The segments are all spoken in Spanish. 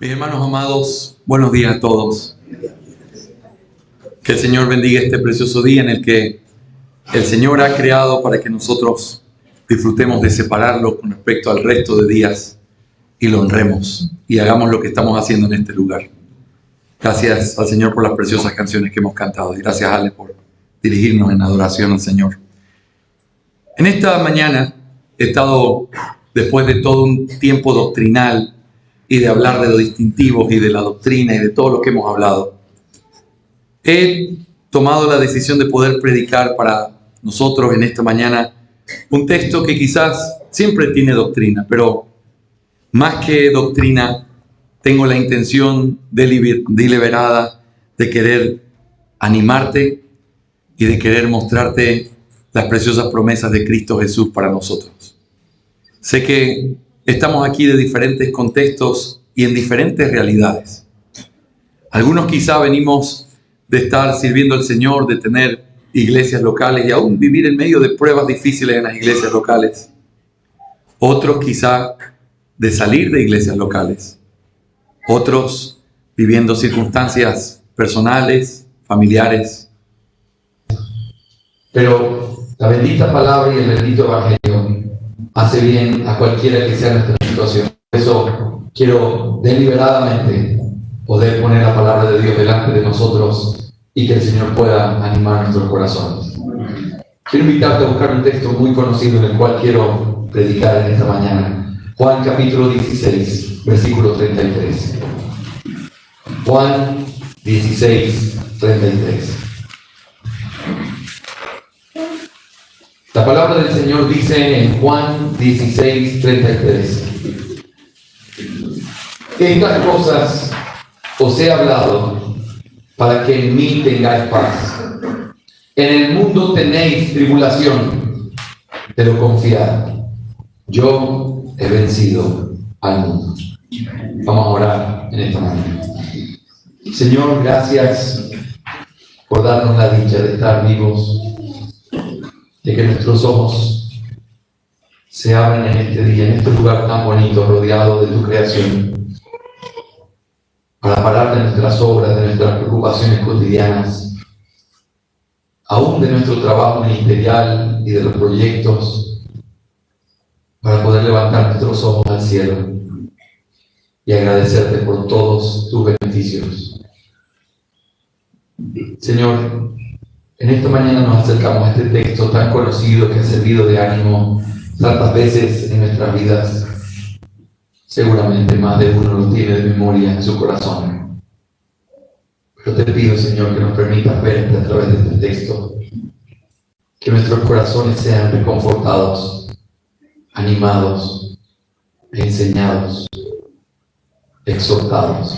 Mis hermanos amados, buenos días a todos. Que el Señor bendiga este precioso día en el que el Señor ha creado para que nosotros disfrutemos de separarlo con respecto al resto de días y lo honremos y hagamos lo que estamos haciendo en este lugar. Gracias al Señor por las preciosas canciones que hemos cantado y gracias, Ale, por dirigirnos en adoración al Señor. En esta mañana he estado, después de todo un tiempo doctrinal y de hablar de los distintivos y de la doctrina y de todo lo que hemos hablado, he tomado la decisión de poder predicar para nosotros en esta mañana un texto que quizás siempre tiene doctrina, pero más que doctrina, tengo la intención deliberada de querer animarte y de querer mostrarte las preciosas promesas de Cristo Jesús para nosotros. Sé que estamos aquí de diferentes contextos y en diferentes realidades. Algunos quizá venimos de estar sirviendo al Señor, de tener iglesias locales y aún vivir en medio de pruebas difíciles en las iglesias locales. Otros quizá de salir de iglesias locales. Otros viviendo circunstancias personales, familiares. Pero la bendita palabra y el bendito evangelio hace bien a cualquiera que sea nuestra situación. Por eso quiero deliberadamente poder poner la palabra de Dios delante de nosotros y que el Señor pueda animar nuestros corazones. Quiero invitarte a buscar un texto muy conocido en el cual quiero predicar en esta mañana. Juan capítulo 16, versículo 33. Juan 16, 33. La palabra del Señor dice en Juan 16, 33. Estas cosas os he hablado para que en mí tengáis paz. En el mundo tenéis tribulación, pero confiad, yo he vencido al mundo. Vamos a orar en esta mañana. Señor, gracias por darnos la dicha de estar vivos, de que nuestros ojos se abran en este día, en este lugar tan bonito, rodeado de tu creación, para parar de nuestras obras, de nuestras preocupaciones cotidianas, aún de nuestro trabajo ministerial y de los proyectos, para poder levantar nuestros ojos al cielo y agradecerte por todos tus beneficios. Señor, en esta mañana nos acercamos a este texto tan conocido que ha servido de ánimo tantas veces en nuestras vidas. Seguramente más de uno lo tiene de memoria en su corazón. Pero te pido, Señor, que nos permitas verte a través de este texto. Que nuestros corazones sean reconfortados, animados, enseñados, exhortados.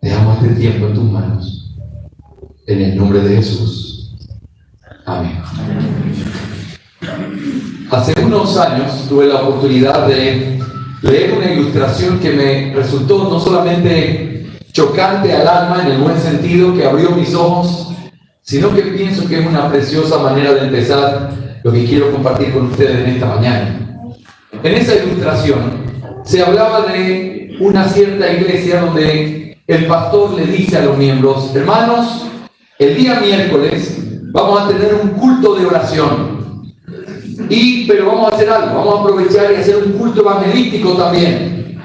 Dejamos este tiempo en tus manos. En el nombre de Jesús. Amén. Hace unos años tuve la oportunidad de leer una ilustración que me resultó no solamente chocante al alma en el buen sentido, que abrió mis ojos, sino que pienso que es una preciosa manera de empezar lo que quiero compartir con ustedes en esta mañana. En esa ilustración se hablaba de una cierta iglesia donde el pastor le dice a los miembros: hermanos, el día miércoles vamos a tener un culto de oración. Pero vamos a hacer algo, vamos a aprovechar y hacer un culto evangelístico también.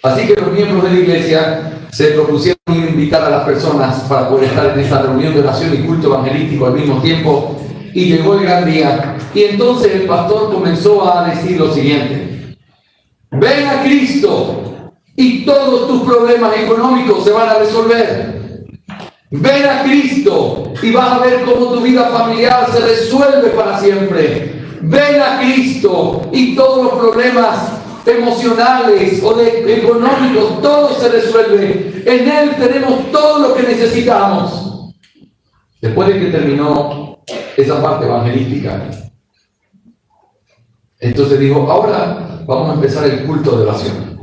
Así que los miembros de la iglesia se propusieron invitar a las personas para poder estar en esta reunión de oración y culto evangelístico al mismo tiempo. Y llegó el gran día. Y entonces el pastor comenzó a decir lo siguiente: ven a Cristo y todos tus problemas económicos se van a resolver. Ven a Cristo y vas a ver cómo tu vida familiar se resuelve para siempre. Ven a Cristo y todos los problemas emocionales o económicos, todo se resuelve. En Él tenemos todo lo que necesitamos. Después de que terminó esa parte evangelística, entonces dijo: ahora vamos a empezar el culto de oración.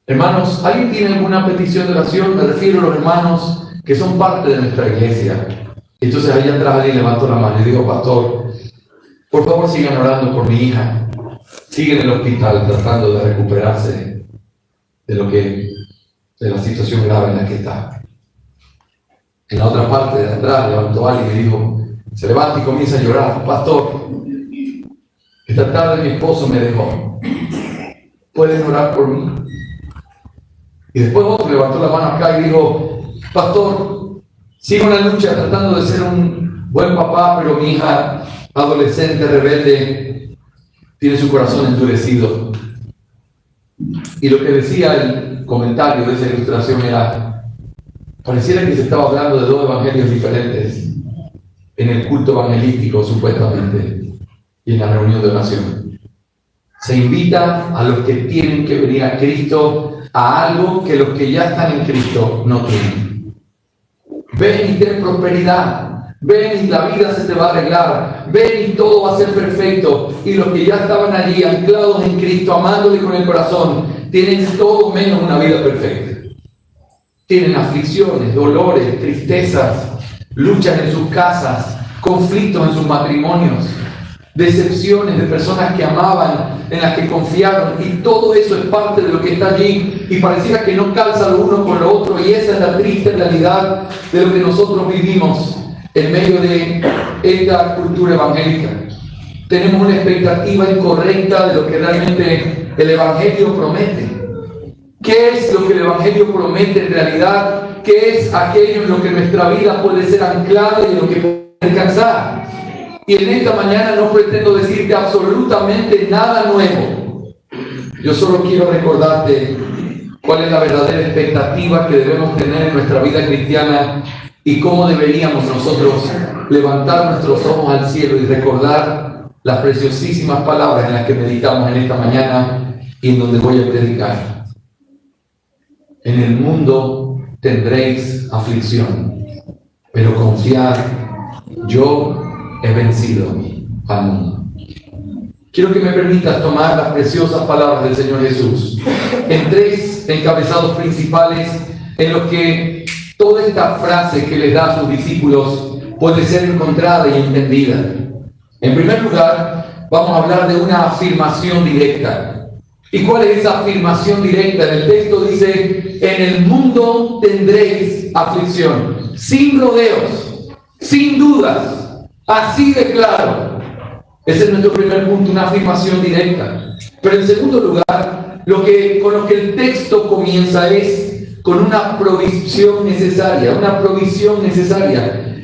Hermanos, ¿alguien tiene alguna petición de oración? Me refiero a los hermanos que son parte de nuestra iglesia. Entonces ahí atrás alguien levantó la mano y dijo: pastor, por favor sigan orando por mi hija. Sigue en el hospital tratando de recuperarse de la situación grave en la que está. En la otra parte de atrás levantó alguien y dijo, se levanta y comienza a llorar, pastor, esta tarde mi esposo me dejó, ¿pueden orar por mí? Y después otro levantó la mano acá y dijo, pastor, sigo en la lucha tratando de ser un buen papá, pero mi hija adolescente, rebelde, tiene su corazón endurecido. Y lo que decía el comentario de esa ilustración era, pareciera que se estaba hablando de dos evangelios diferentes en el culto evangelístico, supuestamente, y en la reunión de oración. Se invita a los que tienen que venir a Cristo a algo que los que ya están en Cristo no tienen. Ven y ten prosperidad. Ven y la vida se te va a arreglar. Ven y todo va a ser perfecto. Y los que ya estaban allí anclados en Cristo, amándole con el corazón, tienen todo menos una vida perfecta. Tienen aflicciones, dolores, tristezas, luchas en sus casas, conflictos en sus matrimonios, decepciones de personas que amaban, en las que confiaron, y todo eso es parte de lo que está allí, y pareciera que no calza lo uno con lo otro, y esa es la triste realidad de lo que nosotros vivimos en medio de esta cultura evangélica. Tenemos una expectativa incorrecta de lo que realmente el Evangelio promete. ¿Qué es lo que el Evangelio promete en realidad? ¿Qué es aquello en lo que nuestra vida puede ser anclada y en lo que puede alcanzar? Y en esta mañana no pretendo decirte absolutamente nada nuevo. Yo solo quiero recordarte cuál es la verdadera expectativa que debemos tener en nuestra vida cristiana y cómo deberíamos nosotros levantar nuestros ojos al cielo y recordar las preciosísimas palabras en las que meditamos en esta mañana y en donde voy a predicar. En el mundo tendréis aflicción, pero confiad, yo he vencido al mundo. Quiero que me permitas tomar las preciosas palabras del Señor Jesús en tres encabezados principales en los que toda esta frase que les da a sus discípulos puede ser encontrada y entendida. En primer lugar, vamos a hablar de una afirmación directa. ¿Y cuál es esa afirmación directa? En el texto dice, en el mundo tendréis aflicción, sin rodeos, sin dudas, así de claro. Ese es nuestro primer punto, una afirmación directa. Pero en segundo lugar, con lo que el texto comienza es con una provisión necesaria,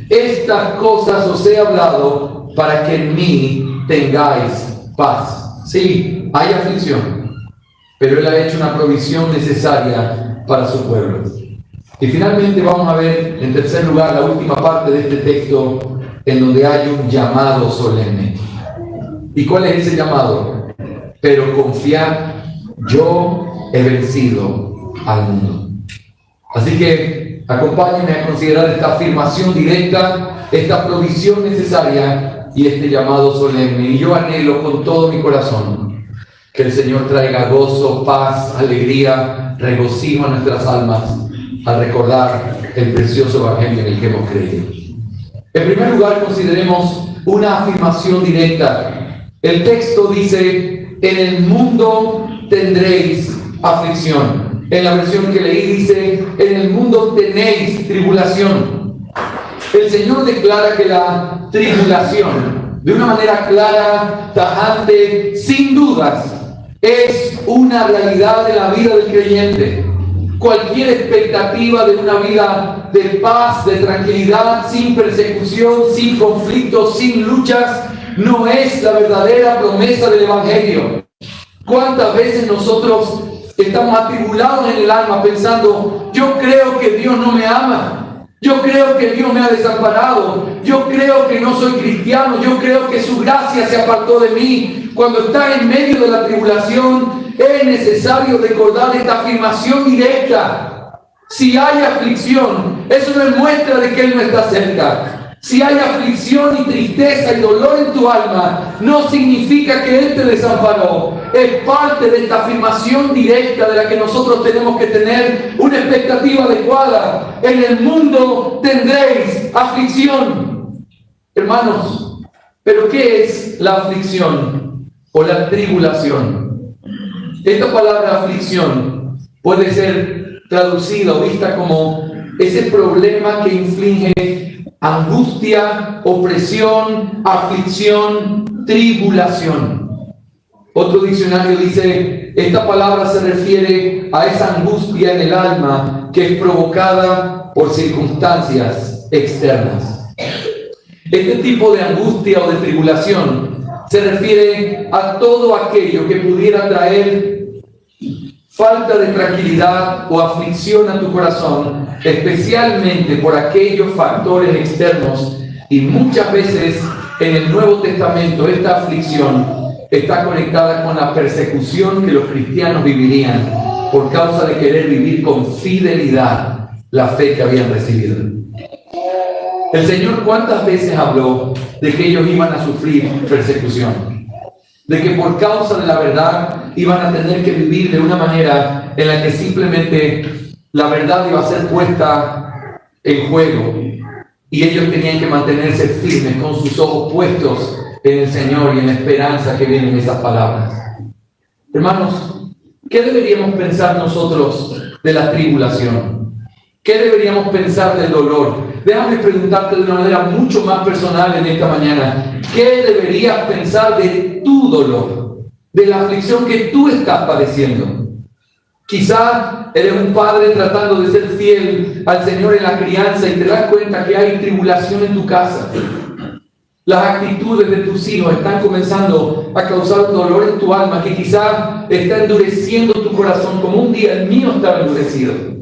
Estas cosas os he hablado para que en mí tengáis paz. Sí, hay aflicción, pero Él ha hecho una provisión necesaria para su pueblo. Y finalmente vamos a ver, en tercer lugar, la última parte de este texto, en donde hay un llamado solemne. ¿Y cuál es ese llamado? Pero confiad, yo he vencido al mundo. Así que acompáñenme a considerar esta afirmación directa, esta provisión necesaria y este llamado solemne. Y yo anhelo con todo mi corazón que el Señor traiga gozo, paz, alegría, regocijo a nuestras almas al recordar el precioso Evangelio en el que hemos creído. En primer lugar, consideremos una afirmación directa. El texto dice, en el mundo tendréis aflicción. En la versión que leí dice, en el mundo tenéis tribulación. El Señor declara que la tribulación, de una manera clara, tajante, sin dudas, es una realidad de la vida del creyente. Cualquier expectativa de una vida de paz, de tranquilidad, sin persecución, sin conflictos, sin luchas, no es la verdadera promesa del Evangelio. ¿Cuántas veces nosotros estamos atribulados en el alma pensando, yo creo que Dios no me ama, yo creo que Dios me ha desamparado, yo creo que no soy cristiano, yo creo que su gracia se apartó de mí? Cuando está en medio de la tribulación, es necesario recordar esta afirmación directa. Si hay aflicción, eso no es muestra de que Él no está cerca. Si hay aflicción y tristeza y dolor en tu alma, no significa que Él te desamparó. Es parte de esta afirmación directa de la que nosotros tenemos que tener una expectativa adecuada. En el mundo tendréis aflicción. Hermanos, ¿pero qué es la aflicción o la tribulación? Esta palabra aflicción puede ser traducida o vista como ese problema que inflige angustia, opresión, aflicción, tribulación. Otro diccionario dice, esta palabra se refiere a esa angustia en el alma que es provocada por circunstancias externas. Este tipo de angustia o de tribulación se refiere a todo aquello que pudiera traer falta de tranquilidad o aflicción a tu corazón, especialmente por aquellos factores externos. Y muchas veces en el Nuevo Testamento esta aflicción está conectada con la persecución que los cristianos vivirían por causa de querer vivir con fidelidad la fe que habían recibido. El Señor, ¿cuántas veces habló de que ellos iban a sufrir persecución? De que por causa de la verdad iban a tener que vivir de una manera en la que simplemente la verdad iba a ser puesta en juego y ellos tenían que mantenerse firmes con sus ojos puestos en el Señor y en la esperanza que viene en esas palabras. Hermanos, ¿qué deberíamos pensar nosotros de la tribulación? ¿Qué deberíamos pensar del dolor? Déjame preguntarte de una manera mucho más personal en esta mañana. ¿Qué deberías pensar de tu dolor? De la aflicción que tú estás padeciendo. Quizás eres un padre tratando de ser fiel al Señor en la crianza y te das cuenta que hay tribulación en tu casa. Las actitudes de tus hijos están comenzando a causar un dolor en tu alma que quizás está endureciendo tu corazón como un día el mío estaba endurecido.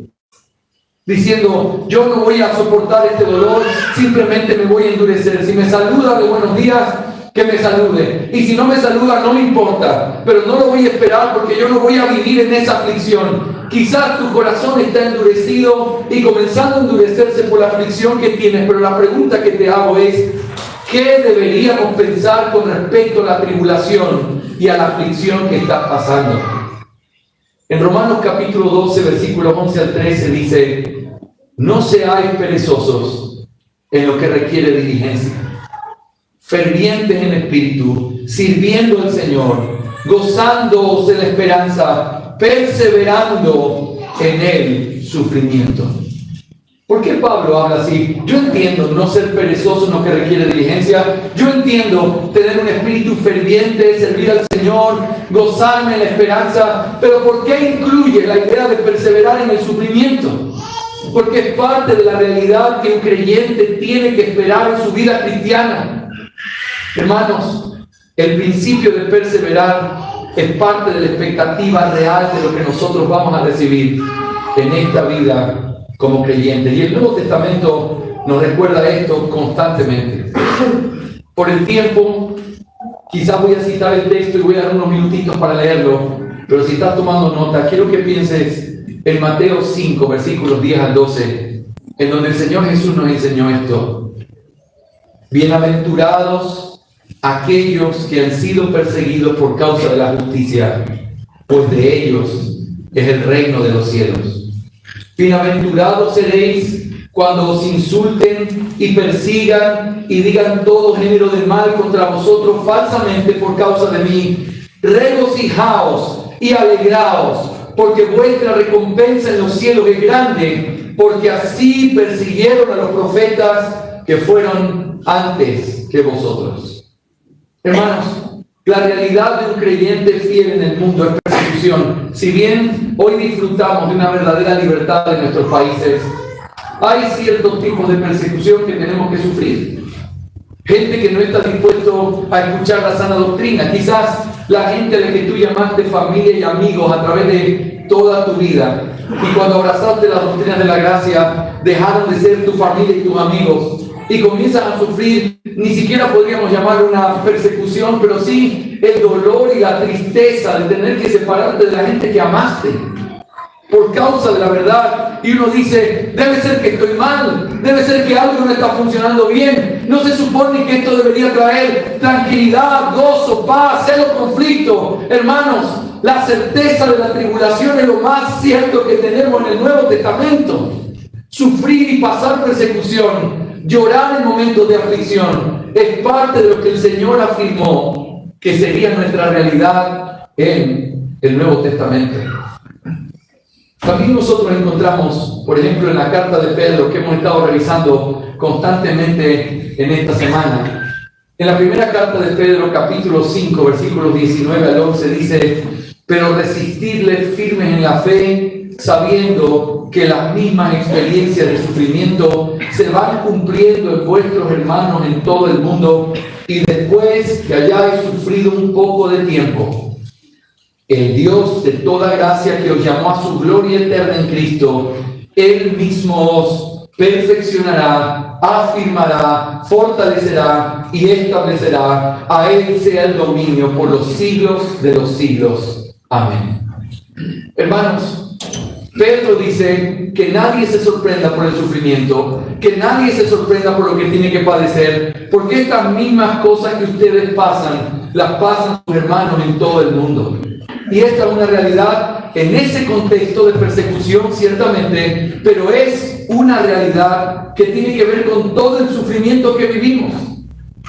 Diciendo, yo no voy a soportar este dolor, simplemente me voy a endurecer. Si me saluda de buenos días, que me salude. Y si no me saluda, no me importa. Pero no lo voy a esperar porque yo no voy a vivir en esa aflicción. Quizás tu corazón está endurecido y comenzando a endurecerse por la aflicción que tienes. Pero la pregunta que te hago es, ¿qué deberíamos pensar con respecto a la tribulación y a la aflicción que estás pasando? En Romanos capítulo 12, versículos 11 al 13 dice, no seáis perezosos en lo que requiere diligencia, fervientes en espíritu, sirviendo al Señor, gozándoos de la esperanza, perseverando en el sufrimiento. ¿Por qué Pablo habla así? Yo entiendo no ser perezoso en lo que requiere diligencia. Yo entiendo tener un espíritu ferviente, servir al Señor, gozarme en la esperanza. Pero ¿por qué incluye la idea de perseverar en el sufrimiento? Porque es parte de la realidad que un creyente tiene que esperar en su vida cristiana. Hermanos, el principio de perseverar es parte de la expectativa real de lo que nosotros vamos a recibir en esta vida como creyentes. Y el Nuevo Testamento nos recuerda esto constantemente. Por el tiempo, quizás voy a citar el texto y voy a dar unos minutitos para leerlo, pero si estás tomando nota, quiero que pienses en Mateo 5, versículos 10 al 12, en donde el Señor Jesús nos enseñó esto. Bienaventurados aquellos que han sido perseguidos por causa de la justicia, pues de ellos es el reino de los cielos. Bienaventurados seréis cuando os insulten y persigan y digan todo género de mal contra vosotros falsamente por causa de mí. Regocijaos y alegraos, porque vuestra recompensa en los cielos es grande, porque así persiguieron a los profetas que fueron antes que vosotros. Hermanos, la realidad de un creyente fiel en el mundo es persecución. Si bien hoy disfrutamos de una verdadera libertad en nuestros países, hay ciertos tipos de persecución que tenemos que sufrir. Gente que no está dispuesto a escuchar la sana doctrina. Quizás la gente a la que tú llamaste familia y amigos a través de toda tu vida. Y cuando abrazaste las doctrinas de la gracia, dejaron de ser tu familia y tus amigos. Y comienzan a sufrir, ni siquiera podríamos llamar una persecución, pero sí el dolor y la tristeza de tener que separarte de la gente que amaste por causa de la verdad. Y uno dice, debe ser que estoy mal, debe ser que algo no está funcionando bien. No se supone que esto debería traer tranquilidad, gozo, paz, cero conflicto. Hermanos, la certeza de la tribulación es lo más cierto que tenemos en el Nuevo Testamento. Sufrir y pasar persecución, llorar en momentos de aflicción, es parte de lo que el Señor afirmó que sería nuestra realidad en el Nuevo Testamento. También nosotros encontramos, por ejemplo, en la carta de Pedro que hemos estado revisando constantemente en esta semana. En la primera carta de Pedro, capítulo 5, versículos 19 al 11, dice: pero resistidle firmes en la fe, sabiendo que las mismas experiencias de sufrimiento se van cumpliendo en vuestros hermanos en todo el mundo, y después que hayáis sufrido un poco de tiempo, el Dios de toda gracia, que os llamó a su gloria eterna en Cristo, Él mismo os perfeccionará, afirmará, fortalecerá y establecerá. A Él sea el dominio por los siglos de los siglos. Amén. Hermanos, Pedro dice que nadie se sorprenda por el sufrimiento, que nadie se sorprenda por lo que tiene que padecer, porque estas mismas cosas que ustedes pasan, las pasan sus hermanos en todo el mundo. Y esta es una realidad en ese contexto de persecución, ciertamente, pero es una realidad que tiene que ver con todo el sufrimiento que vivimos.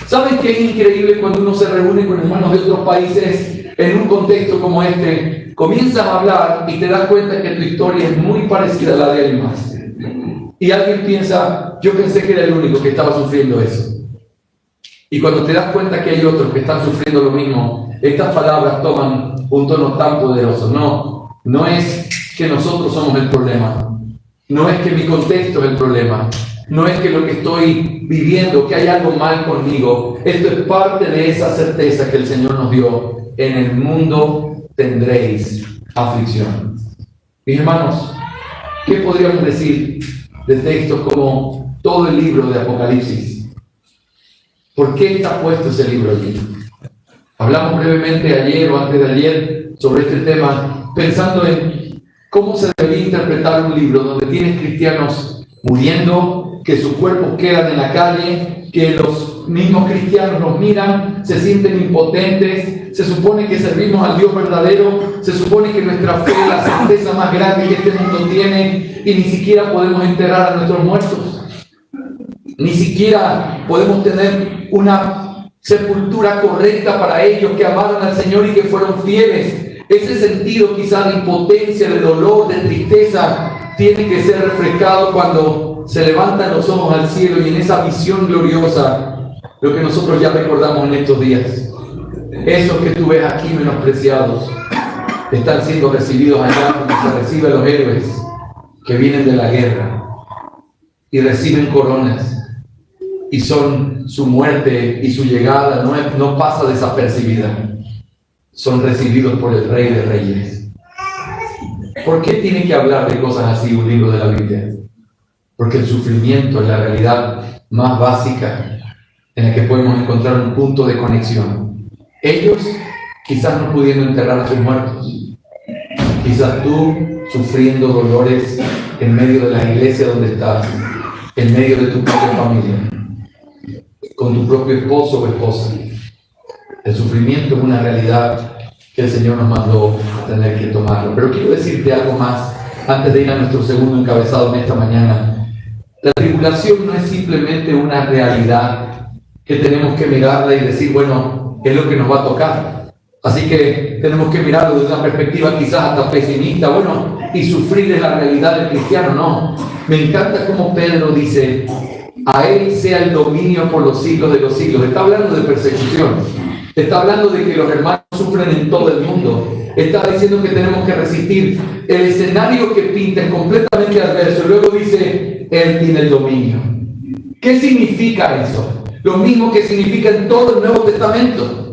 ¿Saben qué es increíble cuando uno se reúne con hermanos de otros países en un contexto como este? Comienzas a hablar y te das cuenta que tu historia es muy parecida a la de alguien más. Y alguien piensa: yo pensé que era el único que estaba sufriendo eso. Y cuando te das cuenta que hay otros que están sufriendo lo mismo, estas palabras toman un tono tan poderoso. No es que nosotros somos el problema. No es que mi contexto es el problema. No es que lo que estoy viviendo, que hay algo mal conmigo. Esto es parte de esa certeza que el Señor nos dio. En el mundo tendréis aflicción. Mis hermanos, ¿qué podríamos decir de textos como todo el libro de Apocalipsis? ¿Por qué está puesto ese libro allí? Hablamos brevemente ayer o antes de ayer sobre este tema, pensando en cómo se debería interpretar un libro donde tienes cristianos muriendo, que sus cuerpos quedan en la calle, que los mismos cristianos nos miran, se sienten impotentes. Se supone que servimos al Dios verdadero, se supone que nuestra fe es la certeza más grande que este mundo tiene, y ni siquiera podemos enterrar a nuestros muertos. Ni siquiera podemos tener una sepultura correcta para ellos que amaron al Señor y que fueron fieles. Ese sentido quizá de impotencia, de dolor, de tristeza, tiene que ser refrescado cuando se levantan los ojos al cielo y en esa visión gloriosa, lo que nosotros ya recordamos en estos días. Esos que tú ves aquí menospreciados están siendo recibidos allá como se reciben los héroes que vienen de la guerra y reciben coronas, y su muerte y su llegada no pasa desapercibida. Son recibidos por el Rey de Reyes. ¿Por qué tiene que hablar de cosas así un libro de la Biblia? Porque el sufrimiento es la realidad más básica en la que podemos encontrar un punto de conexión. Ellos quizás no pudiendo enterrar a sus muertos, quizás tú sufriendo dolores en medio de la iglesia donde estás, en medio de tu propia familia, con tu propio esposo o esposa. El sufrimiento es una realidad que el Señor nos mandó a tener que tomarlo. Pero quiero decirte algo más antes de ir a nuestro segundo encabezado en esta mañana. La tribulación no es simplemente una realidad que tenemos que mirarla y decir, bueno, es lo que nos va a tocar. Así que tenemos que mirarlo desde una perspectiva quizás hasta pesimista. Bueno, y sufrir es la realidad del cristiano. No. Me encanta cómo Pedro dice: a Él sea el dominio por los siglos de los siglos. Está hablando de persecución. Está hablando de que los hermanos sufren en todo el mundo. Está diciendo que tenemos que resistir. El escenario que pinta es completamente adverso. Luego dice: Él tiene el dominio. ¿Qué significa eso? Lo mismo que significa en todo el Nuevo Testamento.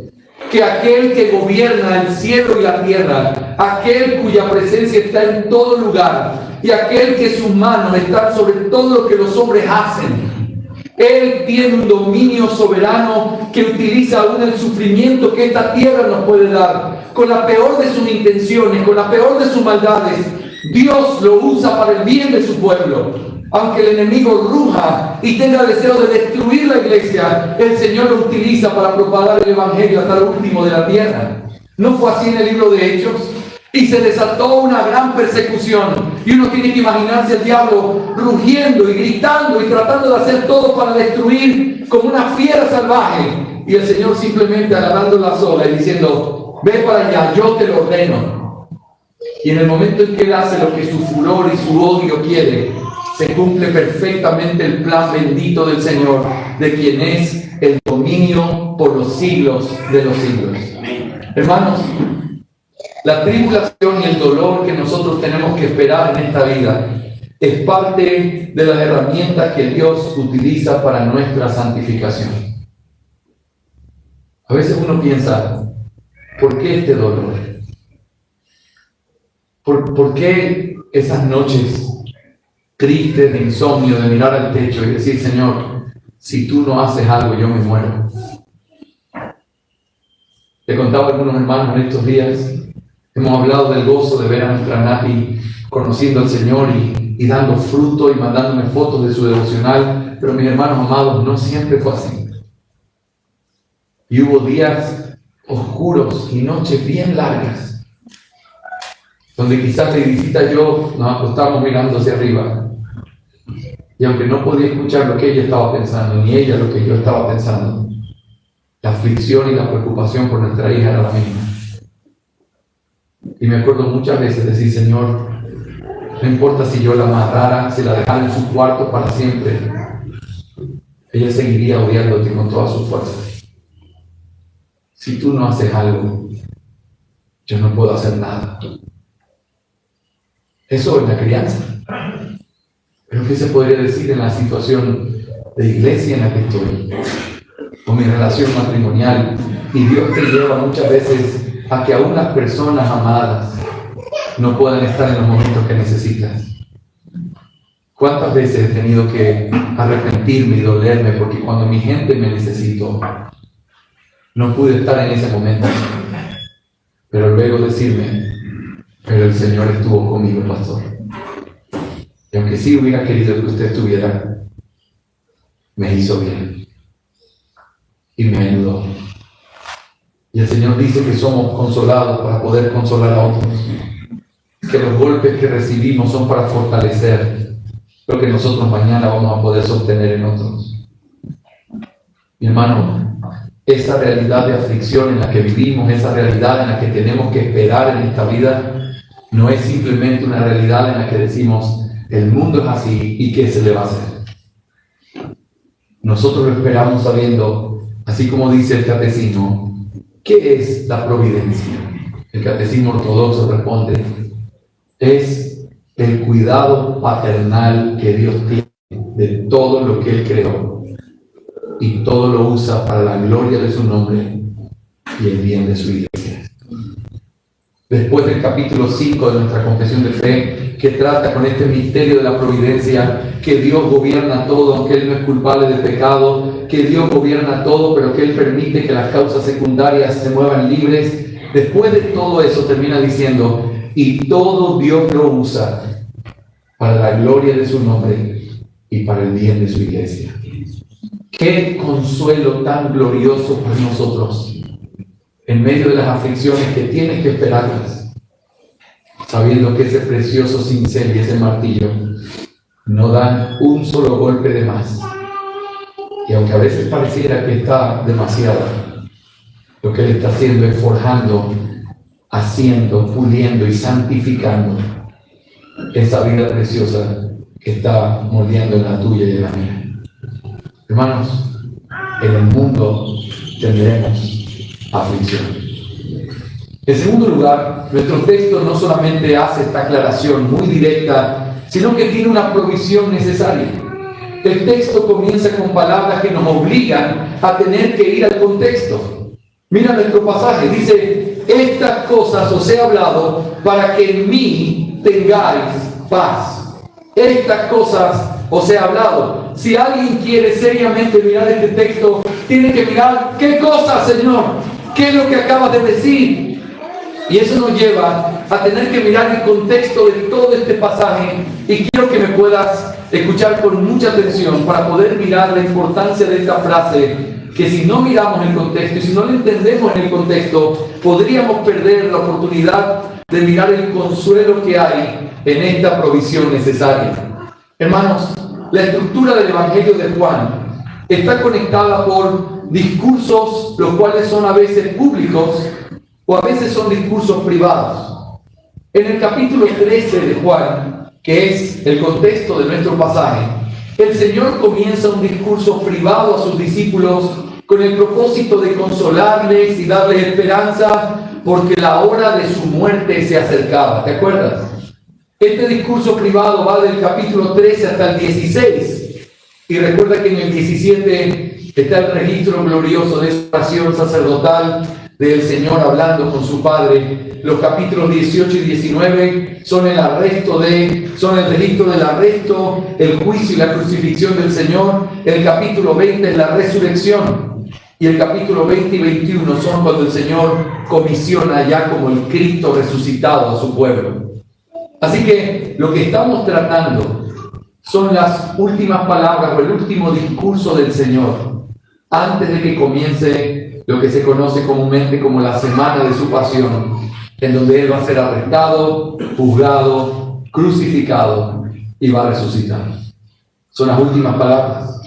Que aquel que gobierna el cielo y la tierra, aquel cuya presencia está en todo lugar, y aquel que sus manos están sobre todo lo que los hombres hacen, Él tiene un dominio soberano que utiliza aún el sufrimiento que esta tierra nos puede dar, con la peor de sus intenciones, con la peor de sus maldades. Dios lo usa para el bien de su pueblo. Aunque el enemigo ruja y tenga deseo de destruir la iglesia, el Señor lo utiliza para propagar el evangelio hasta lo último de la tierra. ¿No fue así en el libro de Hechos? Y se desató una gran persecución. Y uno tiene que imaginarse al diablo rugiendo y gritando y tratando de hacer todo para destruir como una fiera salvaje. Y el Señor simplemente agarrando la soga y diciendo: ve para allá, yo te lo ordeno. Y en el momento en que Él hace lo que su furor y su odio quiere, se cumple perfectamente el plan bendito del Señor, de quien es el dominio por los siglos de los siglos. Hermanos, la tribulación y el dolor que nosotros tenemos que esperar en esta vida es parte de las herramientas que Dios utiliza para nuestra santificación. A veces uno piensa, ¿por qué este dolor? ¿Por qué esas noches tristes de insomnio, de mirar al techo y decir, Señor, si tú no haces algo, yo me muero? Le contaba a algunos hermanos en estos días, hemos hablado del gozo de ver a nuestra Nati conociendo al Señor y dando fruto y mandándome fotos de su devocional, pero mis hermanos amados, no siempre fue así. Y hubo días oscuros y noches bien largas, donde quizás de visita yo nos acostamos mirando hacia arriba, y aunque no podía escuchar lo que ella estaba pensando, ni ella lo que yo estaba pensando, la aflicción y la preocupación por nuestra hija era la misma. Y me acuerdo muchas veces decir, Señor, no importa si yo la amarrara, si la dejara en su cuarto para siempre, ella seguiría odiándote con toda su fuerza. Si tú no haces algo, yo no puedo hacer nada. Eso es la crianza. Pero ¿qué se podría decir en la situación de iglesia en la que estoy? O mi relación matrimonial. Y Dios te lleva muchas veces a que aún las personas amadas no puedan estar en los momentos que necesitas. ¿Cuántas veces he tenido que arrepentirme y dolerme porque cuando mi gente me necesitó, no pude estar en ese momento? Pero luego decirme, pero el Señor estuvo conmigo, pastor. Y aunque sí hubiera querido que usted estuviera, me hizo bien. Y me ayudó. Y el Señor dice que somos consolados para poder consolar a otros. Que los golpes que recibimos son para fortalecer lo que nosotros mañana vamos a poder sostener en otros. Mi hermano, esa realidad de aflicción en la que vivimos, esa realidad en la que tenemos que esperar en esta vida, no es simplemente una realidad en la que decimos, el mundo es así y ¿qué se le va a hacer? Nosotros lo esperamos sabiendo, así como dice el catecismo, ¿qué es la providencia? El catecismo ortodoxo responde, es el cuidado paternal que Dios tiene de todo lo que Él creó y todo lo usa para la gloria de su nombre y el bien de su iglesia. Después del capítulo 5 de nuestra confesión de fe, que trata con este misterio de la providencia, que Dios gobierna todo, aunque Él no es culpable de pecado, que Dios gobierna todo, pero que Él permite que las causas secundarias se muevan libres. Después de todo eso termina diciendo, y todo Dios lo usa para la gloria de su nombre y para el bien de su iglesia. Qué consuelo tan glorioso para nosotros en medio de las aflicciones que tienes que esperarlas, sabiendo que ese precioso cincel y ese martillo no dan un solo golpe de más. Y aunque a veces pareciera que está demasiado, lo que Él está haciendo es forjando, haciendo, puliendo y santificando esa vida preciosa que está moldeando en la tuya y en la mía. Hermanos, en el mundo tendremos aflicción. En segundo lugar, nuestro texto no solamente hace esta aclaración muy directa, sino que tiene una provisión necesaria. El texto comienza con palabras que nos obligan a tener que ir al contexto. Mira nuestro pasaje, dice, estas cosas os he hablado para que en mí tengáis paz. Estas cosas os he hablado. Si alguien quiere seriamente mirar este texto, tiene que mirar qué cosa, Señor, qué es lo que acabas de decir. Y eso nos lleva a tener que mirar el contexto de todo este pasaje. Y quiero que me puedas escuchar con mucha atención para poder mirar la importancia de esta frase, que si no miramos el contexto y si no lo entendemos en el contexto, podríamos perder la oportunidad de mirar el consuelo que hay en esta provisión necesaria. Hermanos, la estructura del Evangelio de Juan está conectada por discursos, los cuales son a veces públicos o a veces son discursos privados. En el capítulo 13 de Juan, que es el contexto de nuestro pasaje, el Señor comienza un discurso privado a sus discípulos con el propósito de consolarles y darles esperanza porque la hora de su muerte se acercaba. ¿Te acuerdas? Este discurso privado va del capítulo 13 hasta el 16. Y recuerda que en el 17 está el registro glorioso de esa oración sacerdotal del Señor hablando con su Padre. Los capítulos 18 y 19 son el registro del arresto, el juicio y la crucifixión del Señor. El capítulo 20 es la resurrección. Y el capítulo 20 y 21 son cuando el Señor comisiona ya como el Cristo resucitado a su pueblo. Así que lo que estamos tratando son las últimas palabras o el último discurso del Señor antes de que comience lo que se conoce comúnmente como la semana de su pasión, en donde Él va a ser arrestado, juzgado, crucificado y va a resucitar. Son las últimas palabras.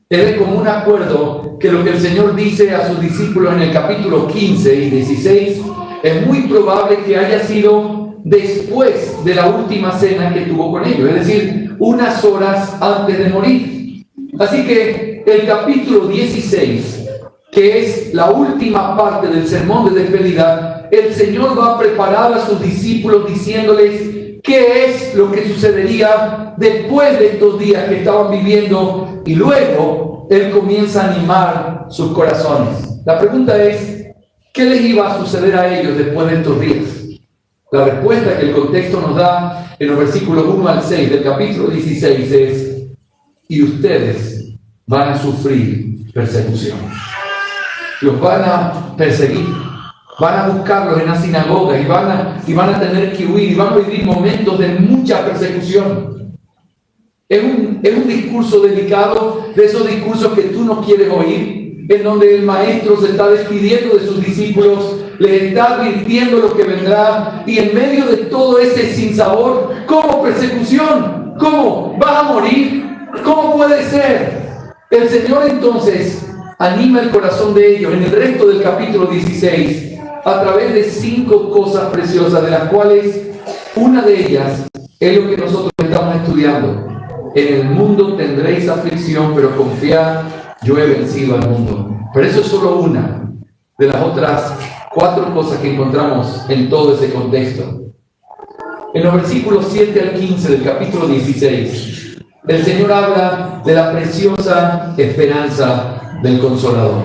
Es de común acuerdo que lo que el Señor dice a sus discípulos en el capítulo 15 y 16 es muy probable que haya sido después de la última cena que tuvo con ellos, es decir, unas horas antes de morir. Así que el capítulo 16, que es la última parte del sermón de despedida, el Señor va a preparar a sus discípulos diciéndoles qué es lo que sucedería después de estos días que estaban viviendo, y luego Él comienza a animar sus corazones. La pregunta es, ¿qué les iba a suceder a ellos después de estos días? La respuesta que el contexto nos da en los versículos 1 al 6 del capítulo 16 es: y ustedes van a sufrir persecución. Los van a perseguir, van a buscarlos en la sinagoga y van a tener que huir y van a vivir momentos de mucha persecución. Es un discurso delicado, de esos discursos que tú no quieres oír, en donde el maestro se está despidiendo de sus discípulos, les está advirtiendo lo que vendrá, y en medio de todo ese sinsabor, ¿cómo persecución? ¿Cómo? ¿Vas a morir? ¿Cómo puede ser? El Señor entonces anima el corazón de ellos en el resto del capítulo 16 a través de 5 cosas preciosas, de las cuales una de ellas es lo que nosotros estamos estudiando. En el mundo tendréis aflicción, pero confiad, yo he vencido al mundo. Pero eso es solo una de las otras 4 cosas que encontramos en todo ese contexto. En los versículos 7 al 15 del capítulo 16, el Señor habla de la preciosa esperanza del Consolador.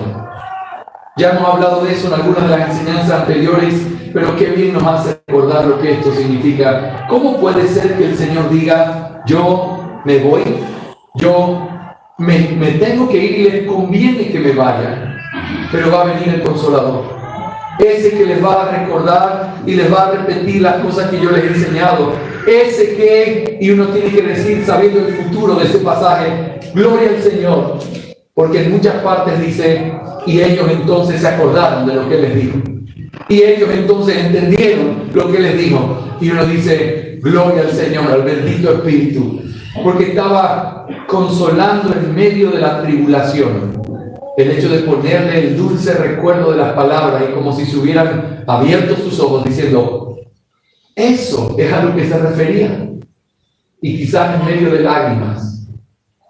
Ya hemos hablado de eso en algunas de las enseñanzas anteriores, pero qué bien nos hace recordar lo que esto significa. ¿Cómo puede ser que el Señor diga, yo me voy, yo me tengo que ir y les conviene que me vaya, pero va a venir el Consolador, ese que les va a recordar y les va a repetir las cosas que yo les he enseñado, ese que, y uno tiene que decir, sabiendo el futuro de ese pasaje, gloria al Señor, porque en muchas partes dice, y ellos entonces se acordaron de lo que les dijo, y ellos entonces entendieron lo que les dijo, y uno dice, gloria al Señor, al bendito Espíritu, porque estaba consolando en medio de la tribulación. El hecho de ponerle el dulce recuerdo de las palabras, y como si se hubieran abierto sus ojos diciendo, eso es a lo que se refería. Y quizás en medio de lágrimas,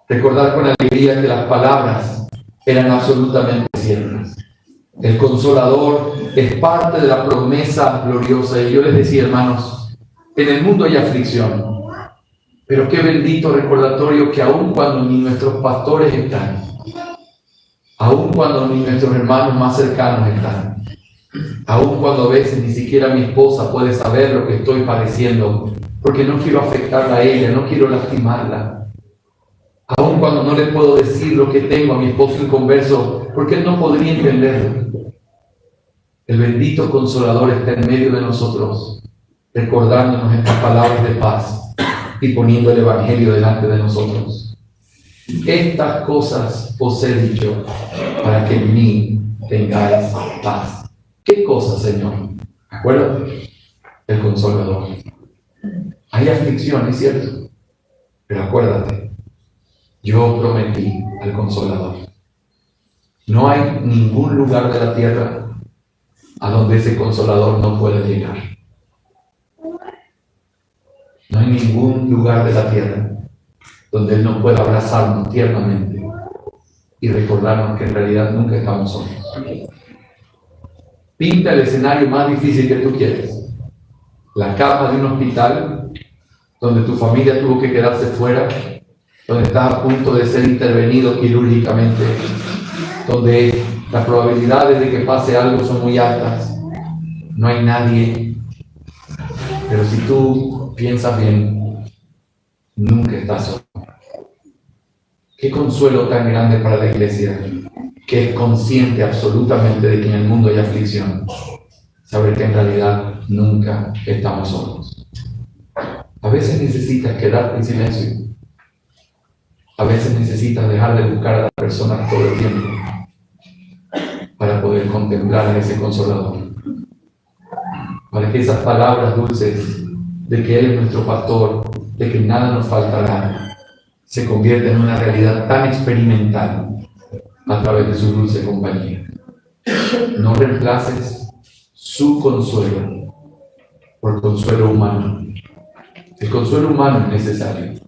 recordar con alegría que las palabras eran absolutamente ciertas. El Consolador es parte de la promesa gloriosa. Y yo les decía, hermanos, en el mundo hay aflicción, pero qué bendito recordatorio que aun cuando ni nuestros pastores están, aun cuando ni nuestros hermanos más cercanos están, aun cuando a veces ni siquiera mi esposa puede saber lo que estoy padeciendo, porque no quiero afectarla a ella, no quiero lastimarla, aun cuando no le puedo decir lo que tengo a mi esposo inconverso, porque él no podría entenderlo, el bendito Consolador está en medio de nosotros, recordándonos estas palabras de paz y poniendo el Evangelio delante de nosotros. Estas cosas os he dicho para que en mí tengáis paz. ¿Qué cosas, Señor? Acuérdate, el Consolador. Hay aflicción, es cierto, pero acuérdate, yo prometí al Consolador. No hay ningún lugar de la tierra a donde ese Consolador no pueda llegar. No hay ningún lugar de la tierra donde Él no pueda abrazarnos tiernamente y recordarnos que en realidad nunca estamos solos. Pinta el escenario más difícil que tú quieres. La cama de un hospital donde tu familia tuvo que quedarse fuera, donde estás a punto de ser intervenido quirúrgicamente, donde las probabilidades de que pase algo son muy altas. No hay nadie. Pero si tú piensas bien, nunca estás solo. Qué consuelo tan grande para la iglesia, que es consciente absolutamente de que en el mundo hay aflicción. Saber que en realidad nunca estamos solos. A veces necesitas quedarte en silencio. A veces necesitas dejar de buscar a las personas todo el tiempo para poder contemplar a ese Consolador. Para que esas palabras dulces de que Él es nuestro pastor, de que nada nos faltará, se conviertan en una realidad tan experimental a través de su dulce compañía. No reemplaces su consuelo por consuelo humano. El consuelo humano es necesario,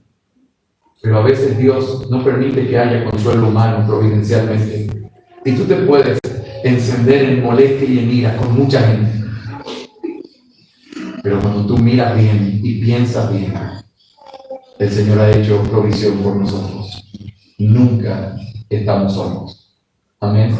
pero a veces Dios no permite que haya consuelo humano providencialmente. Y tú te puedes encender en molestia y en ira con mucha gente, pero cuando tú miras bien y piensas bien, el Señor ha hecho provisión por nosotros. Nunca estamos solos. Amén.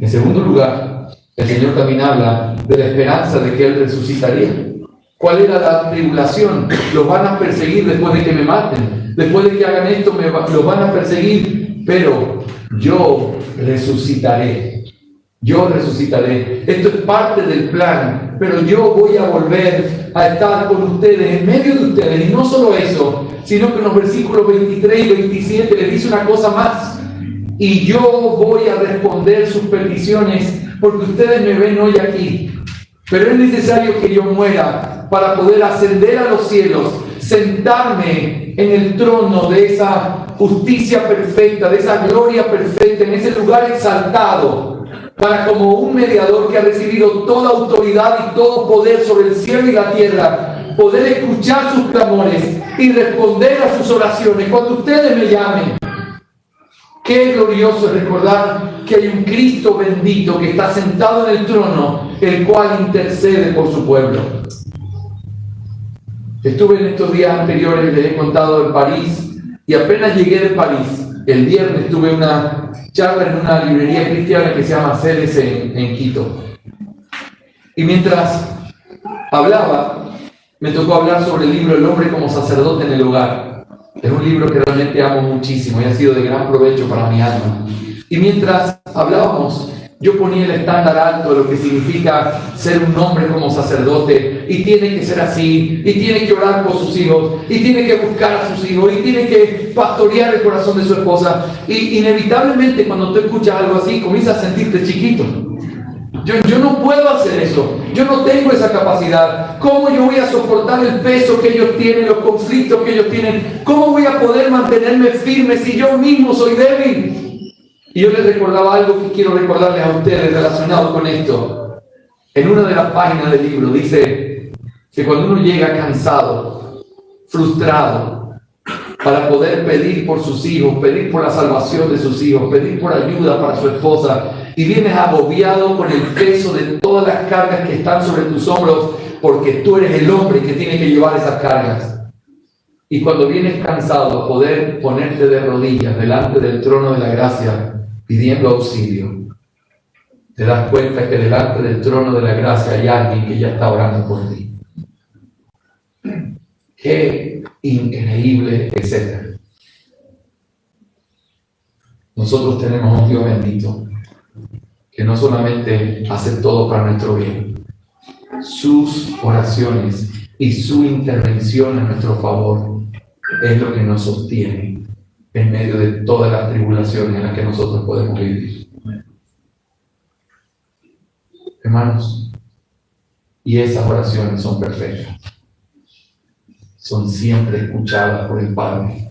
En segundo lugar, el Señor también habla de la esperanza de que Él resucitaría. ¿Cuál era la tribulación? Los van a perseguir después de que me maten. Después de que hagan esto, los van a perseguir. Pero yo resucitaré. Yo resucitaré. Esto es parte del plan. Pero yo voy a volver a estar con ustedes, en medio de ustedes. Y no solo eso, sino que en los versículos 23 y 27 le dice una cosa más. Y yo voy a responder sus peticiones, porque ustedes me ven hoy aquí. Pero es necesario que yo muera para poder ascender a los cielos, sentarme en el trono de esa justicia perfecta, de esa gloria perfecta, en ese lugar exaltado, para como un mediador que ha recibido toda autoridad y todo poder sobre el cielo y la tierra, poder escuchar sus clamores y responder a sus oraciones cuando ustedes me llamen. Qué glorioso es recordar que hay un Cristo bendito que está sentado en el trono, el cual intercede por su pueblo. Estuve en estos días anteriores, les he contado, en París, y apenas llegué de París, el viernes tuve una charla en una librería cristiana que se llama CDC en Quito. Y mientras hablaba, me tocó hablar sobre el libro El hombre como sacerdote en el hogar. Es un libro que realmente amo muchísimo y ha sido de gran provecho para mi alma. Y mientras hablábamos, yo ponía el estándar alto de lo que significa ser un hombre como sacerdote, y tiene que ser así, y tiene que orar por sus hijos, y tiene que buscar a sus hijos, y tiene que pastorear el corazón de su esposa. Y inevitablemente cuando tú escuchas algo así, comienzas a sentirte chiquito. Yo no puedo hacer eso, yo no tengo esa capacidad. ¿Cómo yo voy a soportar el peso que ellos tienen, los conflictos que ellos tienen? ¿Cómo voy a poder mantenerme firme si yo mismo soy débil? Y yo les recordaba algo que quiero recordarles a ustedes relacionado con esto. En una de las páginas del libro dice que cuando uno llega cansado, frustrado, para poder pedir por sus hijos, pedir por la salvación de sus hijos, pedir por ayuda para su esposa, y vienes agobiado con el peso de todas las cargas que están sobre tus hombros, porque tú eres el hombre que tiene que llevar esas cargas. Y cuando vienes cansado a poder ponerte de rodillas delante del trono de la gracia, pidiendo auxilio, te das cuenta que delante del trono de la gracia hay alguien que ya está orando por ti. Qué increíble escena. Nosotros tenemos un Dios bendito que no solamente hace todo para nuestro bien, sus oraciones y su intervención en nuestro favor es lo que nos sostiene en medio de todas las tribulaciones en las que nosotros podemos vivir. Hermanos, y esas oraciones son perfectas. Son siempre escuchadas por el Padre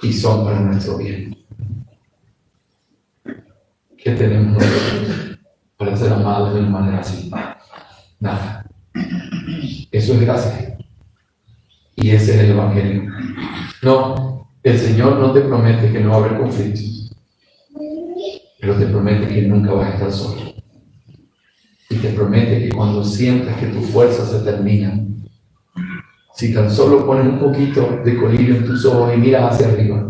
y son para nuestro bien. ¿Qué tenemos nosotros para ser amados de una manera así? Nada. Eso es gracia. Y ese es el Evangelio. No, el Señor no te promete que no va a haber conflictos, pero te promete que nunca vas a estar solo. Y te promete que cuando sientas que tus fuerzas se terminan, si tan solo pones un poquito de colirio en tus ojos y miras hacia arriba,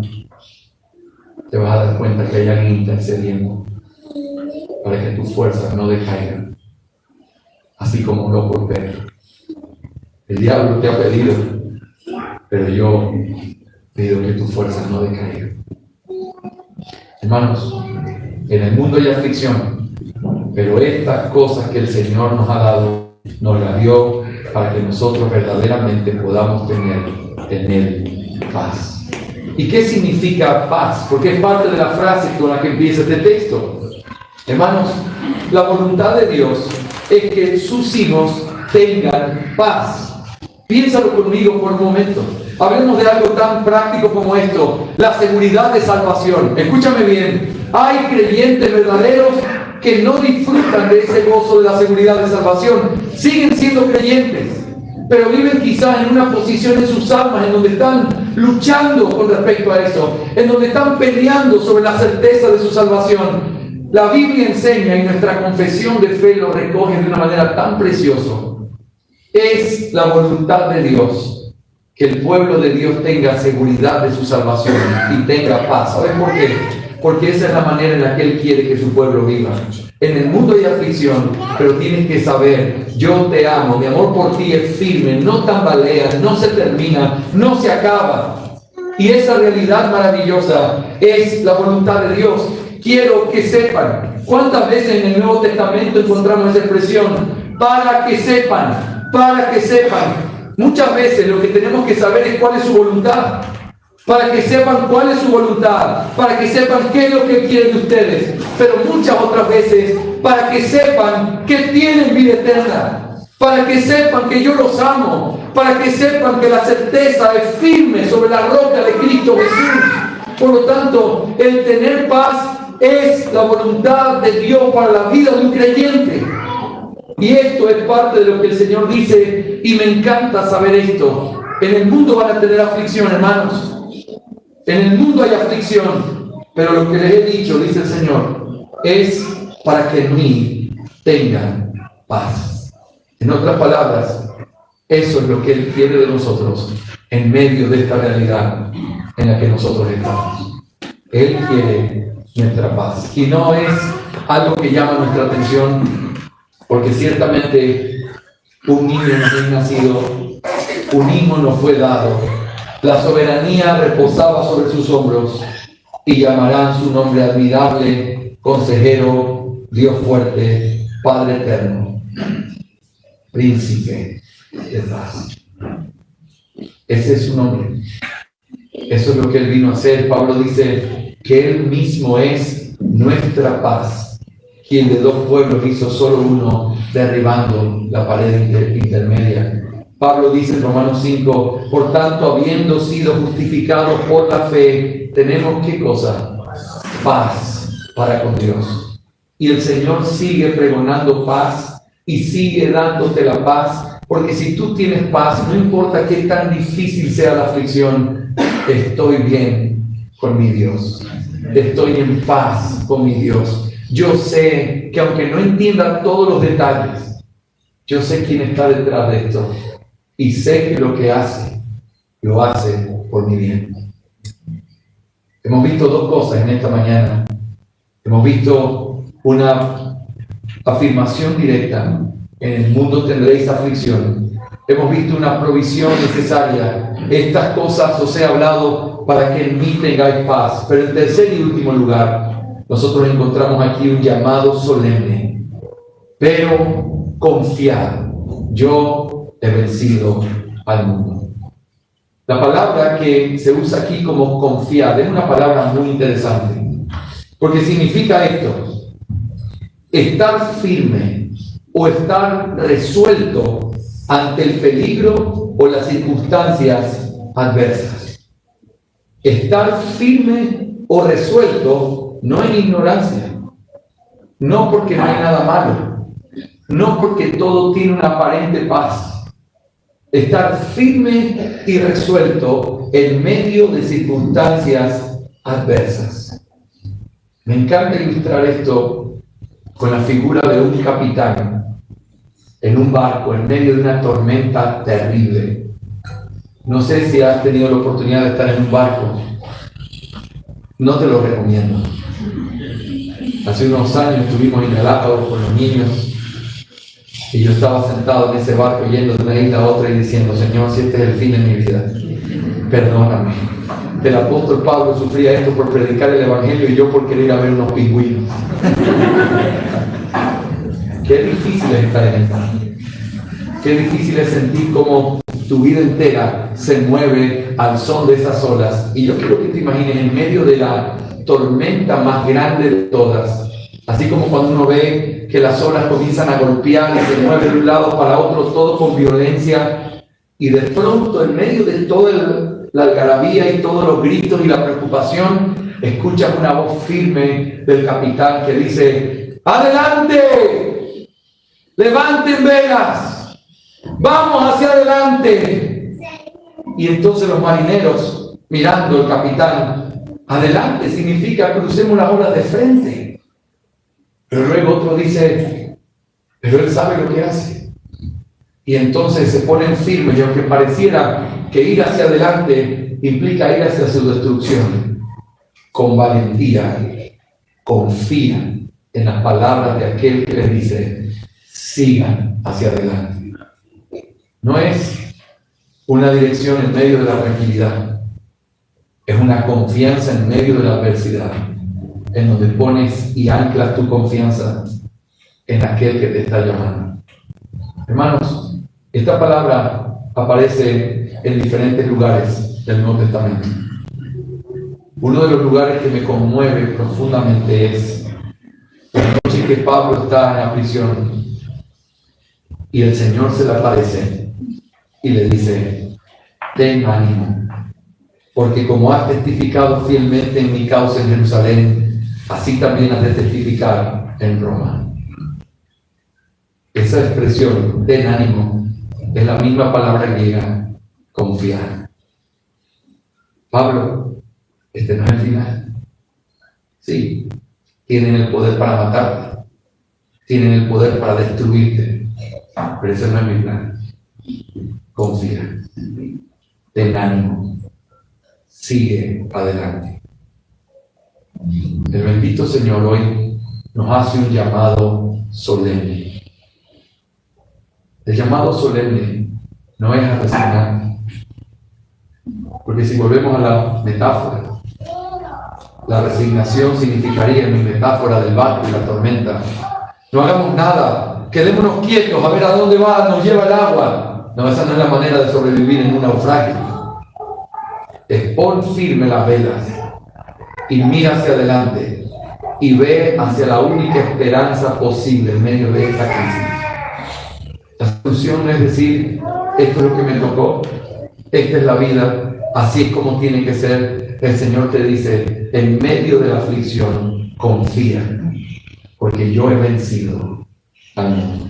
te vas a dar cuenta que hay alguien intercediendo para que tus fuerzas no decaigan, así como lo por Pedro. El diablo te ha pedido, pero yo pido que tus fuerzas no decaigan. Hermanos, en el mundo hay aflicción, pero estas cosas que el Señor nos ha dado, nos las dio para que nosotros verdaderamente podamos tener en Él paz. ¿Y qué significa paz? Porque es parte de la frase con la que empieza este texto. Hermanos, la voluntad de Dios es que sus hijos tengan paz. Piénsalo conmigo por un momento. Hablemos de algo tan práctico como esto, la seguridad de salvación. Escúchame bien, hay creyentes verdaderos que no disfrutan de ese gozo de la seguridad de salvación. Siguen siendo creyentes, pero viven quizás en una posición en sus almas en donde están luchando con respecto a eso, en donde están peleando sobre la certeza de su salvación. La Biblia enseña, y nuestra confesión de fe lo recoge de una manera tan preciosa. Es la voluntad de Dios que el pueblo de Dios tenga seguridad de su salvación y tenga paz. ¿Sabes por qué? Porque esa es la manera en la que Él quiere que su pueblo viva. En el mundo hay aflicción, pero tienes que saber, yo te amo, mi amor por ti es firme, no tambalea, no se termina, no se acaba. Y esa realidad maravillosa es la voluntad de Dios. Quiero que sepan. ¿Cuántas veces en el Nuevo Testamento encontramos esa expresión? Para que sepan, para que sepan. Muchas veces lo que tenemos que saber es cuál es su voluntad. Para que sepan cuál es su voluntad, para que sepan qué es lo que quiere de ustedes, pero muchas otras veces para que sepan que tienen vida eterna, para que sepan que yo los amo, para que sepan que la certeza es firme sobre la roca de Cristo Jesús. Por lo tanto, el tener paz es la voluntad de Dios para la vida de un creyente. Y esto es parte de lo que el Señor dice, y me encanta saber esto. En el mundo van a tener aflicción, hermanos. En el mundo hay aflicción, pero lo que les he dicho, dice el Señor, es para que en mí tengan paz. En otras palabras, eso es lo que Él quiere de nosotros en medio de esta realidad en la que nosotros estamos. Él quiere nuestra paz. Y no es algo que llama nuestra atención, porque ciertamente un niño nos es nacido, un hijo nos fue dado. La soberanía reposaba sobre sus hombros y llamarán su nombre admirable, consejero, Dios fuerte, Padre eterno, príncipe de paz. Ese es su nombre. Eso es lo que Él vino a hacer. Pablo dice que Él mismo es nuestra paz, quien de dos pueblos hizo solo uno, derribando la pared intermedia. Pablo dice en Romanos 5, por tanto, habiendo sido justificados por la fe, tenemos ¿qué cosa? Paz para con Dios. Y el Señor sigue pregonando paz y sigue dándote la paz, porque si tú tienes paz, no importa qué tan difícil sea la aflicción, estoy bien con mi Dios. Estoy en paz con mi Dios. Yo sé que aunque no entienda todos los detalles, yo sé quién está detrás de esto. Y sé que lo que hace, lo hace por mi bien. Hemos visto dos cosas en esta mañana. Hemos visto una afirmación directa: en el mundo tendréis aflicción. Hemos visto una provisión necesaria. Estas cosas os he hablado para que en mí tengáis paz. Pero en tercer y último lugar, nosotros encontramos aquí un llamado solemne. Pero confiad, yo he vencido al mundo. La palabra que se usa aquí como confiar es una palabra muy interesante, porque significa esto: estar firme o estar resuelto ante el peligro o las circunstancias adversas. Estar firme o resuelto no en ignorancia, no porque no hay nada malo, no porque todo tiene una aparente paz, estar firme y resuelto en medio de circunstancias adversas. Me encanta ilustrar esto con la figura de un capitán en un barco en medio de una tormenta terrible. No sé si has tenido la oportunidad de estar en un barco. No te lo recomiendo. Hace unos años estuvimos en Galápagos con los niños y yo estaba sentado en ese barco yendo de una isla a otra y diciendo: Señor, si este es el fin de mi vida, perdóname. El apóstol Pablo sufría esto por predicar el evangelio y yo por querer ir a ver unos pingüinos. Qué difícil es estar en esto. Qué difícil es sentir cómo tu vida entera se mueve al son de esas olas. Y yo quiero que te imagines en medio de la tormenta más grande de todas, así como cuando uno ve que las olas comienzan a golpear y se mueven de un lado para otro, todo con violencia, y de pronto en medio de toda la algarabía y todos los gritos y la preocupación, escuchas una voz firme del capitán que dice: ¡adelante! ¡Levanten velas! ¡Vamos hacia adelante! Y entonces los marineros, mirando al capitán, adelante significa crucemos las olas de frente. Pero luego otro dice: pero él sabe lo que hace. Y entonces se ponen firmes, y aunque pareciera que ir hacia adelante implica ir hacia su destrucción, con valentía confían en las palabras de aquel que les dice: sigan hacia adelante. No es una dirección en medio de la tranquilidad, es una confianza en medio de la adversidad, en donde pones y anclas tu confianza en aquel que te está llamando. Hermanos, esta palabra aparece en diferentes lugares del Nuevo Testamento. Uno de los lugares que me conmueve profundamente es la noche que Pablo está en la prisión y el Señor se le aparece y le dice: ten ánimo, porque como has testificado fielmente en mi causa en Jerusalén, así también has de testificar en Roma. Esa expresión, ten ánimo, es la misma palabra griega, confiar. Pablo, este no es el final. Sí, tienen el poder para matarte, tienen el poder para destruirte, pero ese no es mi plan. Confía, ten ánimo, sigue adelante. El bendito Señor hoy nos hace un llamado solemne. El llamado solemne no es a resignar, porque si volvemos a la metáfora, la resignación significaría, en mi metáfora del barco y la tormenta: no hagamos nada, quedémonos quietos a ver a dónde nos lleva el agua. No, esa no es la manera de sobrevivir en un naufragio. Es pon firme las velas y mira hacia adelante y ve hacia la única esperanza posible en medio de esta crisis. La solución no es decir: esto es lo que me tocó, esta es la vida, así es como tiene que ser. El Señor te dice: en medio de la aflicción, confía, porque yo he vencido al mundo.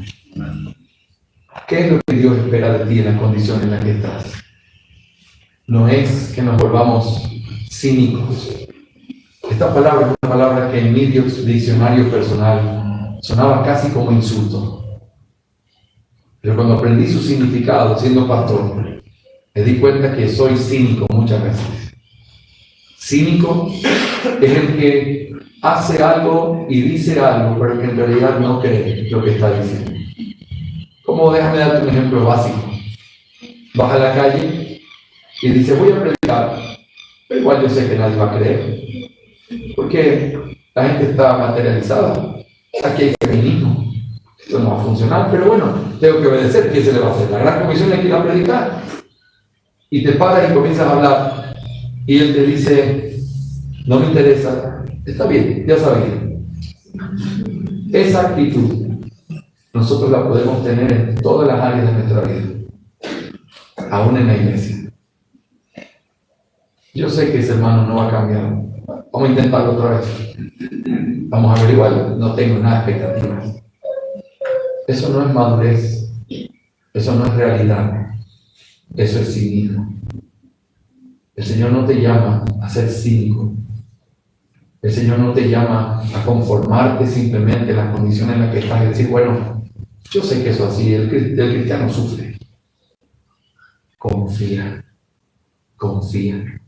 ¿Qué es lo que Dios espera de ti en la condición en la que estás? No es que nos volvamos cínicos. Esta palabra es una palabra que en mi diccionario personal sonaba casi como insulto. Pero cuando aprendí su significado siendo pastor, me di cuenta que soy cínico muchas veces. Cínico es el que hace algo y dice algo, pero que en realidad no cree lo que está diciendo. Como, déjame darte un ejemplo básico. Vas a la calle y dices: voy a predicar, pero igual yo sé que nadie va a creer, porque la gente está materializada. Aquí hay feminismo, esto no va a funcionar, pero bueno, tengo que obedecer. ¿Qué se le va a hacer? La gran comisión es que ir a predicar. Y te paras y comienzas a hablar y él te dice: no me interesa. Está bien, ya sabía. Esa actitud nosotros la podemos tener en todas las áreas de nuestra vida, aún en la iglesia. Yo sé que ese hermano no va a cambiar. Vamos a intentarlo otra vez. Vamos a averiguar. No tengo nada de expectativas. Eso no es madurez. Eso no es realidad. Eso es cinismo. El Señor no te llama a ser cínico. El Señor no te llama a conformarte simplemente en las condiciones en las que estás y decir, bueno, yo sé que eso así, el cristiano sufre. Confía, confía.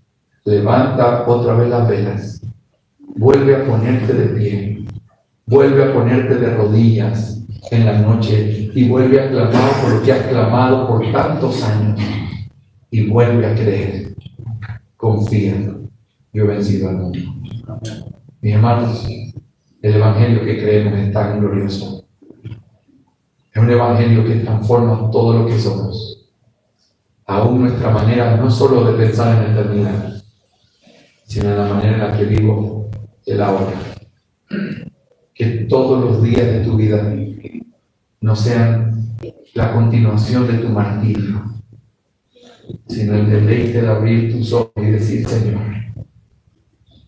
Levanta otra vez las velas. Vuelve a ponerte de pie. Vuelve a ponerte de rodillas en la noche y vuelve a clamar por lo que has clamado por tantos años. Y vuelve a creer. Confía. Yo he vencido al mundo. Mis hermanos, el evangelio que creemos es tan glorioso. Es un evangelio que transforma todo lo que somos. Aún nuestra manera no solo de pensar en eternidad, sino en la manera en la que vivo el ahora. Que todos los días de tu vida no sean la continuación de tu martirio, sino el deleite de abrir tus ojos y decir, Señor,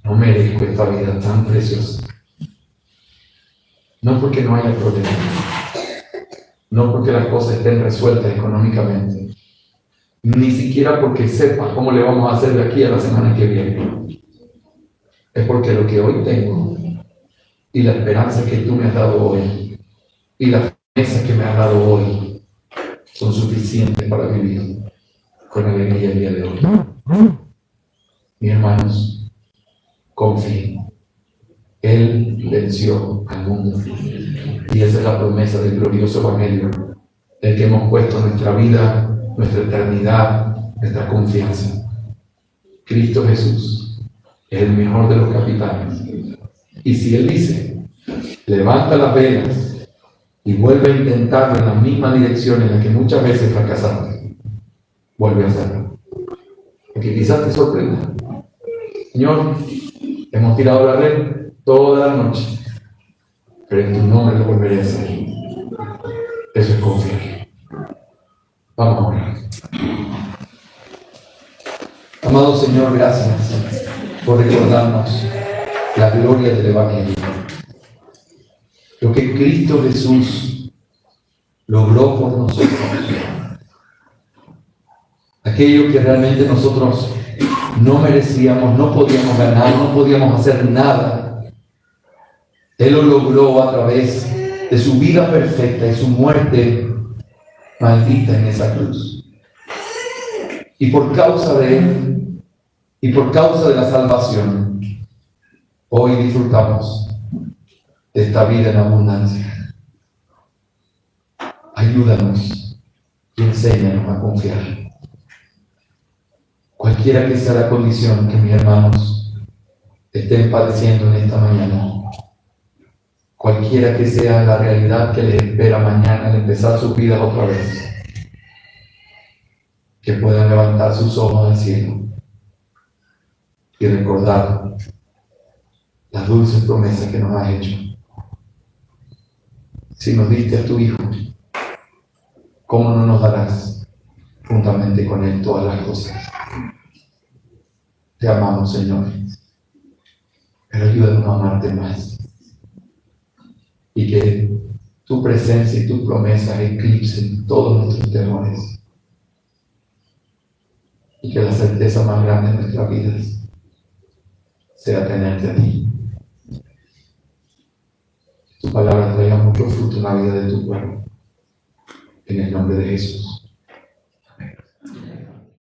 no merezco esta vida tan preciosa. No porque no haya problema, no porque las cosas estén resueltas económicamente, ni siquiera porque sepa cómo le vamos a hacer de aquí a la semana que viene. Es porque lo que hoy tengo y la esperanza que tú me has dado hoy y las promesas que me has dado hoy son suficientes para vivir con alegría el día de hoy. Mis hermanos, confíen. Él venció al mundo. Y esa es la promesa del glorioso evangelio, el que hemos puesto nuestra vida, nuestra eternidad, nuestra confianza. Cristo Jesús es el mejor de los capitanes. Y si Él dice, levanta las velas y vuelve a intentarlo en la misma dirección en la que muchas veces fracasaste, vuelve a hacerlo. Porque quizás te sorprenda. Señor, hemos tirado la red toda la noche, pero en tu nombre lo volveré a hacer. Eso es confiar. Vamos a orar. Amado Señor, gracias por recordarnos la gloria del Evangelio. Lo que Cristo Jesús logró por nosotros. Aquello que realmente nosotros no merecíamos, no podíamos ganar, no podíamos hacer nada. Él lo logró a través de su vida perfecta y su muerte maldita en esa cruz. Y por causa de Él, y por causa de la salvación, hoy disfrutamos de esta vida en abundancia. Ayúdanos y enséñanos a confiar. Cualquiera que sea la condición que mis hermanos estén padeciendo en esta mañana, cualquiera que sea la realidad que les espera mañana al empezar sus vidas otra vez, que puedan levantar sus ojos al cielo y recordar las dulces promesas que nos has hecho. Si nos diste a tu Hijo, ¿cómo no nos darás juntamente con Él todas las cosas? Te amamos, Señor, pero ayúdanos a amarte más y que tu presencia y tu promesa eclipsen todos nuestros temores y que la certeza más grande de nuestras vidas sea tenerte a ti. Tu palabra traiga mucho fruto en la vida de tu pueblo. En el nombre de Jesús.